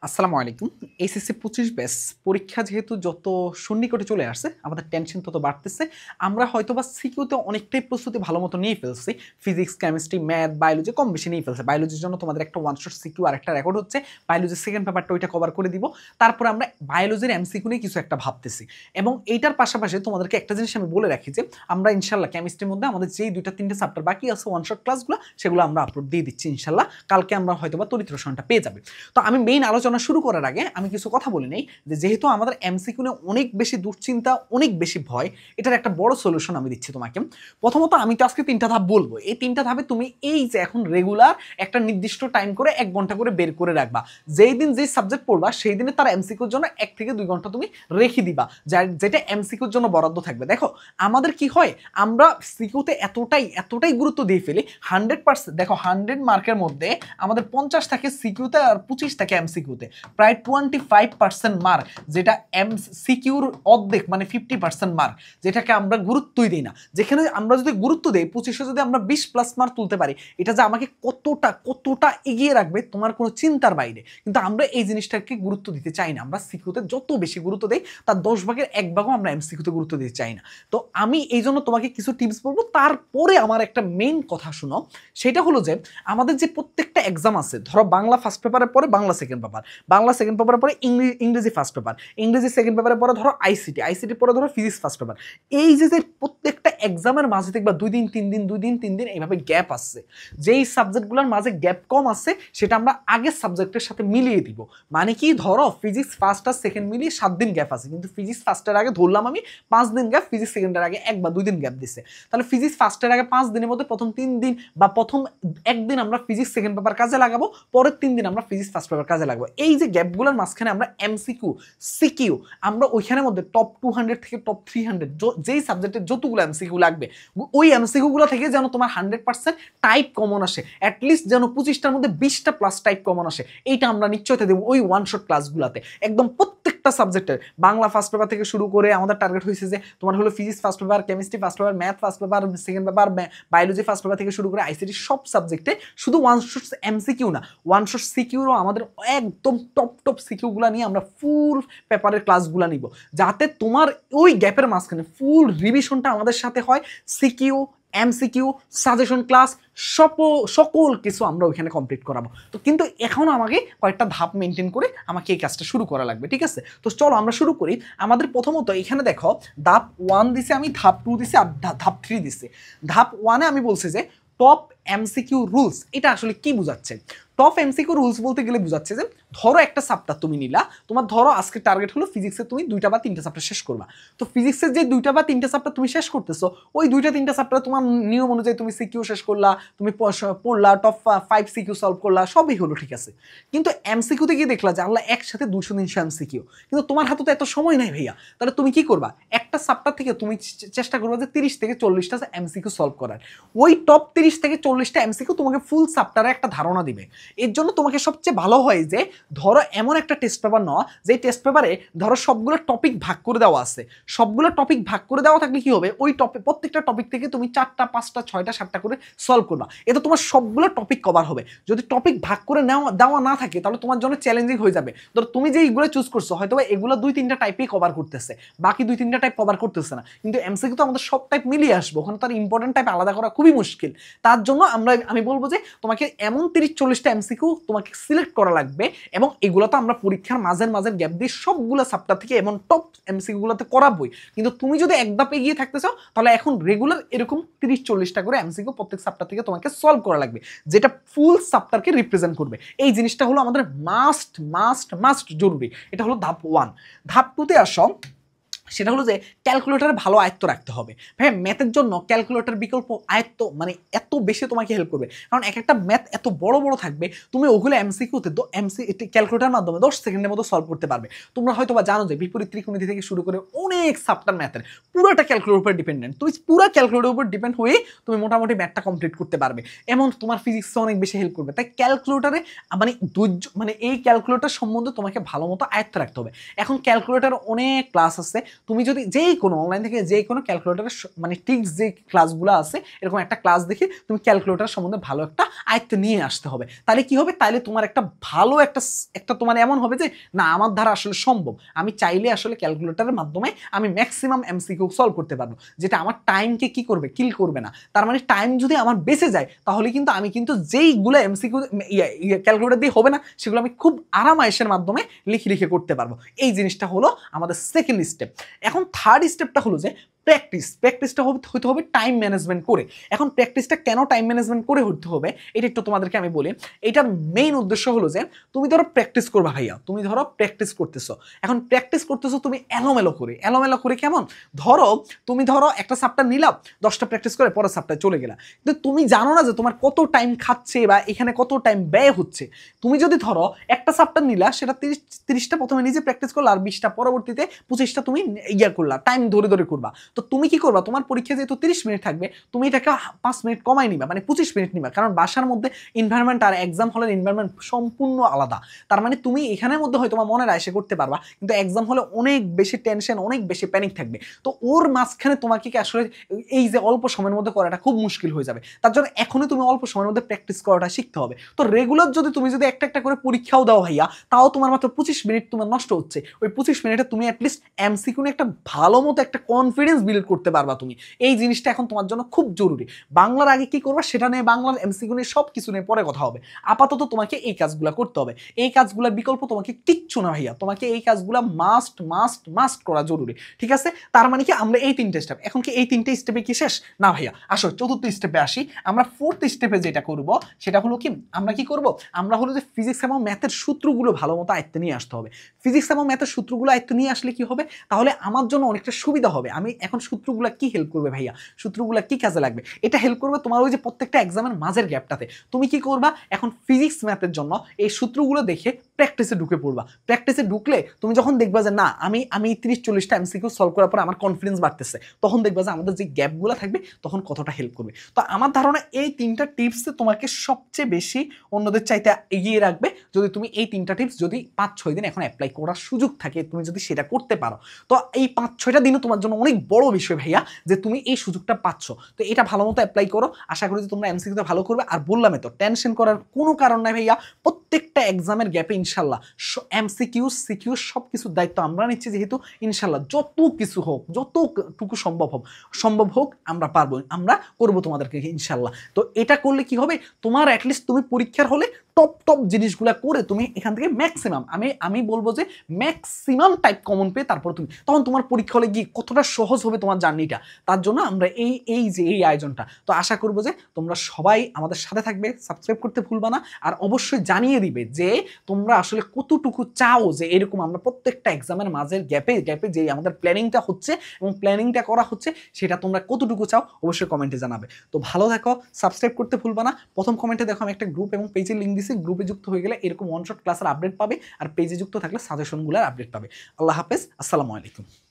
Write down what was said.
আসসালামু আলাইকুম। HSC 25 batch পরীক্ষা যেহেতু যত সন্নিকটে চলে আসছে, আমাদের টেনশন তত বাড়তেছে। আমরা হয়তোবা সিকিউতে অনেকটাই প্রস্তুতি ভালো মতো নিয়ে ফেলছি। ফিজিক্স, কেমিস্ট্রি, ম্যাথ, বায়োলজি কম বেশি নিয়ে ফেলছি। বায়োলজির জন্য তোমাদের একটা ওয়ান শট সিকিউ আর একটা রেকর্ড হচ্ছে। বায়োলজির সেকেন্ড পেপারটা ওইটা কভার করে দিব। তারপরে আমরা বায়োলজির এমসিকিউ নিয়ে কিছু একটা ভাবতেছি। এবং এইটার পাশাপাশি তোমাদেরকে একটা জিনিস আমি বলে রাখি যে, আমরা ইনশাআল্লাহ কেমিস্ট্রির মধ্যে আমাদের যেই 2টা-3টে চ্যাপ্টার বাকি আছে ওয়ান শট ক্লাসগুলো, সেগুলো আমরা আপলোড দিয়ে দিচ্ছি ইনশাআল্লাহ। কালকে আমরা হয়তোবা তড়িৎ রসায়নটা পেয়ে যাবে। তো আমি মেইন আলোচনা শুরু করার আগে আমি কিছু কথা বলে নেই যে যেহেতু আমাদের এমসিকিউ নিয়ে অনেক বেশি দুশ্চিন্তা, অনেক বেশি ভয়, এটার একটা বড় সলিউশন আমি দিচ্ছি তোমাকে। প্রথমত আমি তো আজকে 3টা ধাপ বলবো। এই 3টা ধাপে তুমি এই যে এখন রেগুলার একটা নির্দিষ্ট টাইম করে 1 ঘন্টা করে বের করে রাখবা। যেই দিন যেই সাবজেক্ট পড়বা সেই দিনে তার এমসিকিউর জন্য 1 থেকে 2 ঘন্টা তুমি রেখে দিবা, যেটা এমসিকিউর জন্য বরাদ্দ থাকবে। দেখো আমাদের কি হয়, আমরা সিকিউতে এতটাই গুরুত্ব দিয়ে ফেলি। 100%, দেখো 100 মার্কের মধ্যে আমাদের 50 থাকে সিকিউতে আর 25 থাকে এমসিকিউতে। প্রায় 25% মার্ক, যেটা এমসিকিউর অর্ধেক মানে 50% মার্ক, যেটাকে আমরা গুরুত্বই দিই না। যেখানে আমরা যদি গুরুত্ব দেই, 25-এ যদি আমরা 20+ মার্ক তুলতে পারি, এটা যে আমাকে কতটা এগিয়ে রাখবে তোমার কোনো চিন্তার বাইরে। কিন্তু আমরা এই জিনিসটাকে গুরুত্ব দিতে চাই না। আমরা সিকিউতে যত বেশি গুরুত্ব দেই, তার 10 ভাগের 1 ভাগও আমরা এমসিকিউতে গুরুত্ব দিতে চাই না। তো আমি এই জন্য তোমাকে কিছু টিপস বলবো। তারপরে আমার একটা মেইন কথা শুনো, সেটা হলো যে আমাদের যে প্রত্যেকটা এক্সাম আছে, ধরো বাংলা ফার্স্ট পেপারের পরে Bangla second paper, Bangla second পেপারের পরে ইংরেজি ফার্স্ট পেপার, ইংরেজি সেকেন্ড পেপারের পরে ধরো আইসিটি পরে ধরো ফিজিক্স ফার্স্ট পেপার। এই যে প্রত্যেকটা এক্সামের মাঝে দেখবা 2 দিন 3 দিন 2 দিন 3 দিন এইভাবে গ্যাপ আসছে। যেই সাবজেক্টগুলোর মাঝে গ্যাপ কম আছে সেটা আমরা আগের সাবজেক্টের সাথে মিলিয়ে দিব। মানে কি, ধরো ফিজিক্স ফার্স্ট আর সেকেন্ড মিলিয়ে 7 দিন গ্যাপ আছে, কিন্তু ফিজিক্স ফার্স্টের আগে ধরলাম আমি 5 দিন গ্যাপ, ফিজিক্স সেকেন্ডের আগে 1 বা 2 দিন গ্যাপ দিছে। তাহলে ফিজিক্স ফার্স্টের আগে 5 দিনের মধ্যে প্রথম 3 দিন বা প্রথম 1 দিন আমরা ফিজিক্স সেকেন্ড পেপার কাজে লাগাবো, পরের 3 দিন আমরা ফিজিক্স ফার্স্ট পেপার কাজে লাগাবো। এই যে গ্যাপগুলোর মাঝখানে আমরা এমসিকিউ, সিকিউ, আমরা ওইখানের মধ্যে টপ 200 থেকে টপ 300 যেই সাবজেক্টের যতগুলো এমসিকিউ লাগবে, ওই এমসিকিউগুলো থেকে যেন তোমার 100% টাইপ কমন আসে, অ্যাটলিস্ট যেন 25টার মধ্যে 20টা প্লাস টাইপ কমন আসে। এইটা আমরা নিশ্চয়তা দেবো ওই ওয়ান শট ক্লাসগুলোতে। একদম প্রত্যেকটা সাবজেক্টের বাংলা ফার্স্ট পেপার থেকে শুরু করে আমাদের টার্গেট হয়েছে যে তোমার হলো physics first paper, chemistry first paper, math first paper, second paper, biology first paper থেকে শুরু করে আইসিটি সব সাবজেক্টে শুধু ওয়ান শট এমসিকিউ না, ওয়ান শট সিকিউরও আমাদের একদম টপ সিকিউগুলো নিয়ে আমরা ফুল পেপারের ক্লাসগুলো নিব, যাতে তোমার ওই গ্যাপের মাঝখানে ফুল রিভিশনটা আমাদের সাথে হয়। সিকিউ, এমসিকিউ, সাজেশন ক্লাস, সকল কিছু আমরা ওইখানে কমপ্লিট করাবো। তো কিন্তু এখন আমাকে কয়েকটা ধাপ মেনটেন করে আমাকে এই কাজটা শুরু করা লাগবে, ঠিক আছে? তো চলো আমরা শুরু করি। আমাদের প্রথমত এখানে দেখো ধাপ 1 দিছে আমি, ধাপ 2 দিছি আর ধাপ 3 দিছি। ধাপ 1-এ আমি বলছি যে টপ এমসিকিউ রুলস। এটা আসলে কি বোঝাচ্ছে? টপ এমসিকিউ রুলস বলতে গেলে বোঝাচ্ছে যে ধরো একটা চ্যাপ্টার তুমি নিলা, তোমার ধরো আজকে টার্গেট হলো ফিজিক্সে তুমি 2টা বা 3টা চ্যাপ্টার শেষ করবা। তো ফিজিক্সের যে 2টা বা 3টা চ্যাপ্টার তুমি শেষ করতেছো, ওই 2টা-3টা চ্যাপ্টার তোমার নিয়ম অনুযায়ী তুমি সিকিউ শেষ করলা, তুমি পড়লা, টপ 5 সিকিউ সলভ করলা, সবই হলো, ঠিক আছে। কিন্তু এমসিকিউতে গিয়ে দেখলা যে আল্লাহ একসাথে 200-300 এমসিকিউ, কিন্তু তোমার হাতে তো এত সময় নাই ভাইয়া। তাহলে তুমি কি করবা? একটা চ্যাপ্টার থেকে তুমি চেষ্টা করবা যে 30 থেকে 40টা এমসিকিউ সলভ করার। ওই টপ 30 থেকে 40টা এমসিকিউ তোমাকে ফুল চ্যাপ্টারে একটা ধারণা দিবে। এর জন্য তোমাকে সবচেয়ে ভালো হয় যে ধরো এমন একটা টেস্ট পেপার নাও, যে টেস্ট পেপারে ধরো সবগুলো টপিক ভাগ করে দেওয়া আছে। সবগুলো টপিক ভাগ করে দেওয়া থাকলে কি হবে, ওই প্রত্যেকটা টপিক থেকে তুমি 4টা 5টা 6টা 7টা করে সলভ করবা। এটা তোমার সবগুলো টপিক কভার হবে। যদি টপিক ভাগ করে দেওয়া না থাকে, তাহলে তোমার জন্য চ্যালেঞ্জিং হয়ে যাবে। ধরো তুমি যে এইগুলো চুজ করছো, হয়তো এগুলো 2-3টা টাইপেই কভার করতেছে, বাকি 2-3টা টাইপ কভার করতেছে না। কিন্তু এমসিকিউ তো আমাদের সব টাইপ মিলিয়ে আসবে, ওখানে তার ইম্পর্টেন্ট টাইপ আলাদা করা খুবই মুশকিল। তার জন্য আমি বলবো যে তোমাকে এমন 30-40টা এমসিকিউ তোমাকে সিলেক্ট করা লাগবে, এবং এগুলো তো আমরা পরীক্ষার মাঝের গ্যাপ দিয়ে সবগুলো চ্যাপ্টার থেকে এমন টপ এমসিকিউ গুলোতে করাবই। কিন্তু তুমি যদি এক ধাপ এগিয়ে থাকতে চাও, তাহলে এখন রেগুলার এরকম 30-40টা করে এমসিকিউ প্রত্যেক চ্যাপ্টার থেকে তোমাকে সলভ করা লাগবে, যেটা ফুল চ্যাপ্টারকে রিপ্রেজেন্ট করবে। এই জিনিসটা হলো আমাদের মাস্ট জরুরি। এটা হলো ধাপ 1। ধাপ 2-তে আসো, সেটা হলো যে ক্যালকুলেটরে ভালো আয়ত্ত রাখতে হবে। ভাই ম্যাথের জন্য ক্যালকুলেটর বিকল্প আয়ত্ত মানে এত বেশি তোমাকে হেল্প করবে, কারণ এক একটা ম্যাথ এত বড় বড় থাকবে, তুমি ওগুলো এমসিকিউতে ক্যালকুলেটরের মাধ্যমে 10 সেকেন্ডের মতো সলভ করতে পারবে। তোমরা হয়তো বা জানো যে বিপরীত ত্রিকোণমিতি থেকে শুরু করে অনেক চ্যাপ্টার ম্যাথের পুরোটা ক্যালকুলেটরের উপর ডিপেন্ডেন্ট। তুমি পুরো ক্যালকুলেটরের উপর ডিপেন্ড হয়ে তুমি মোটামুটি ম্যাথটা কমপ্লিট করতে পারবে, এমন তোমার ফিজিক্সে অনেক বেশি হেল্প করবে। তাই ক্যালকুলেটরে এই ক্যালকুলেটর সম্বন্ধে তোমাকে ভালো মতো আয়ত্ত রাখতে হবে। এখন ক্যালকুলেটর অনেক ক্লাস আছে, তুমি যদি যেই কোনো অনলাইন থেকে যে কোনো ক্যালকুলেটারের মানে টিক্স যে ক্লাসগুলো আছে এরকম একটা ক্লাস দেখে তুমি ক্যালকুলেটার সম্বন্ধে ভালো একটা আয়ত্ত নিয়ে আসতে হবে। তাহলে কি হবে, তাহলে তোমার একটা ভালো একটা তোমার এমন হবে যে না আমার দ্বারা আসলে সম্ভব, আমি চাইলে আসলে ক্যালকুলেটারের মাধ্যমে আমি ম্যাক্সিমাম এমসিকিউ সলভ করতে পারবো, যেটা আমার টাইমকে কি করবে, কিল করবে না। তার মানে টাইম যদি আমার বেঁচে যায় তাহলে কিন্তু আমি কিন্তু যেইগুলো এমসিকিউ ক্যালকুলেটার দিয়ে হবে না সেগুলো আমি খুব আরামায়েশের মাধ্যমে লিখে লিখে করতে পারবো। এই জিনিসটা হলো আমাদের সেকেন্ড স্টেপ। এখন থার্ড স্টেপটা হলো যে প্র্যাকটিসটা হতে হবে টাইম ম্যানেজমেন্ট করে। এখন প্র্যাকটিসটা কেন টাইম ম্যানেজমেন্ট করে হতে হবে এটা একটু তোমাদেরকে আমি বলি। এটার মেইন উদ্দেশ্য হলো যে তুমি ধরো প্র্যাকটিস করবা ভাইয়া, তুমি ধরো প্র্যাকটিস করতেছো, এখন প্র্যাকটিস করতেছো তুমি এলোমেলো করে কেমন, তুমি ধরো একটা সাবটা নিলাম 10টা প্র্যাকটিস করে পরের সাবটায় চলে গেলা, কিন্তু তুমি জানো না যে তোমার কত টাইম খাচ্ছে বা এখানে কত টাইম ব্যয় হচ্ছে। তুমি যদি ধরো একটা সাবটা নিলা সেটা 30টা প্রথমে নিজে প্র্যাকটিস করলা আর 20টা পরবর্তীতে 25টা তুমি করলা, টাইম ধরে করবা। তো তুমি কি করবা, তোমার পরীক্ষা যেহেতু 30 মিনিট থাকবে তুমি এটাকে 5 মিনিট কমাই নিবা, মানে 25 মিনিট নিবা, কারণ বাসার মধ্যে এনভায়রনমেন্ট আর এক্সাম হলের এনভায়রনমেন্ট সম্পূর্ণ আলাদা। তার মানে তুমি এখানের মধ্যে হয়তো তোমার মনের আশা করতে পারবা, কিন্তু এক্সাম হলে অনেক বেশি টেনশন, অনেক বেশি প্যানিক থাকবে। তো ওর মাঝখানে তোমাকে কি আসলে এই যে অল্প সময়ের মধ্যে করাটা খুব মুশকিল হয়ে যাবে। তার জন্য এখনই তুমি অল্প সময়ের মধ্যে প্র্যাকটিস করাটা শিখতে হবে। তো রেগুলার যদি তুমি একটা একটা করে পরীক্ষাও দাও ভাইয়া, তাও তোমার মাত্র 25 মিনিট তোমার নষ্ট হচ্ছে। ওই 25 মিনিটে তুমি অ্যাটলিস্ট এমসিকিউ একটা ভালো মতো একটা কনফিডেন্স বিল্ড করতে পারবা তুমি। এই জিনিসটা এখন তোমার জন্য খুব জরুরি। বাংলার আগে কি করবা সেটা নিয়ে, বাংলার এমসিকিউ নিয়ে সব কিছু নিয়ে পরে কথা হবে। আপাতত তোমাকে এই কাজগুলো করতে হবে। এই কাজগুলোর বিকল্প তোমাকে কিচ্ছু না ভাইয়া, তোমাকে এই কাজগুলো মাস্ট মাস্ট মাস্ট করা জরুরি। ঠিক আছে, তার মানে কি আমরা এই 3টে স্টেপ, এখন কি এই 3টে স্টেপে কি শেষ না ভাইয়া? আসো চতুর্থ স্টেপে আসি। আমরা ফোর্থ স্টেপে যেটা করব সেটা হলো কি, আমরা কি করব, আমরা হলো যে ফিজিক্স এবং ম্যাথের সূত্রগুলো ভালো মতো আয়ত্তে নিয়ে আসতে হবে। ফিজিক্স এবং ম্যাথের সূত্রগুলো আয়ত্তে নিয়ে আসলে কি হবে, তাহলে আমার জন্য অনেকটা সুবিধা হবে। আমি এখন সূত্রগুলো কি হেল্প করবে ভাইয়া, সূত্রগুলো কি কাজে লাগবে, এটা হেল্প করবে তোমার ওই যে প্রত্যেকটা এক্সামের মাঝের গ্যাপটাতে। তুমি কি করবা, এখন ফিজিক্স ম্যাথের জন্য এই সূত্রগুলো দেখে প্র্যাকটিসে ঢুকে পড়বা। প্র্যাকটিসে ঢুকলে তুমি যখন দেখবা যে না আমি 30-40টা এমসিকিউ সলভ করার পর আমার কনফিডেন্স বাড়তেছে, তখন দেখবা যে আমাদের যে গ্যাপগুলো থাকবে তখন কতটা হেল্প করবে। তো আমার ধারণা এই 3টা টিপসে তোমাকে সবচেয়ে বেশি অন্যদের চাইতে এগিয়ে রাখবে যদি তুমি এই 3টা টিপস যদি 5-6 দিন এখন অ্যাপ্লাই করার সুযোগ থাকে, তুমি যদি সেটা করতে পারো। তো এই 5-6টা দিনও তোমার জন্য অনেক বড় বিষয় ভাইয়া যে তুমি এই সুযোগটা পাচ্ছ। তো এটা ভালো মতো অ্যাপ্লাই করো, আশা করি যে তোমরা এমসিকিউতে ভালো করবে। আর বললাম তো টেনশন করার কোনো কারণ নাই ভাইয়া, প্রত্যেকটা এক্সামের গ্যাপে ইনশাল্লাহ এমসিকিউ সিকিউ সব কিছুর দায়িত্ব আমরা নিচ্ছি, যেহেতু ইনশাল্লাহ যত কিছু হোক, যতটুকু সম্ভব হোক আমরা পারবো, আমরা করবো তোমাদেরকে ইনশাল্লাহ। তো এটা করলে কি হবে, তোমার অ্যাটলিস্ট তুমি পরীক্ষার হলে টপ জিনিসগুলো করে তুমি এখান থেকে ম্যাক্সিমাম, আমি বলবো যে ম্যাক্সিমাম টাইপ কমন পেয়ে তারপর তুমি তখন তোমার পরীক্ষা হলে গিয়ে কতটা সহজ হবে তোমার জার্নিটা। তার জন্য আমরা এই আয়োজনটা, তো আশা করবো যে তোমরা সবাই আমাদের সাথে থাকবে, সাবস্ক্রাইব করতে ভুলবা না, আর অবশ্যই জানিয়ে দিবে যে তোমরা আসলে কতটুকু চাও যে এরকম আমরা প্রত্যেকটা এক্সামের মাঝের গ্যাপে যে আমাদের প্ল্যানিংটা হচ্ছে এবং প্ল্যানিংটা করা হচ্ছে সেটা তোমরা কতটুকু চাও অবশ্যই কমেন্টে জানাবে। তো ভালো থাকো, সাবস্ক্রাইব করতে ভুলবা না। প্রথম কমেন্টে দেখো আমি একটা গ্রুপ এবং পেজের লিঙ্ক দিছি, গ্রুপে যুক্ত হয়ে গেলে এরকম ওয়ান শট ক্লাসের আপডেট পাবে, আর পেজে যুক্ত থাকলে সাজেশনগুলোর আপডেট পাবে। আল্লাহ হাফেজ, আসসালামু আলাইকুম।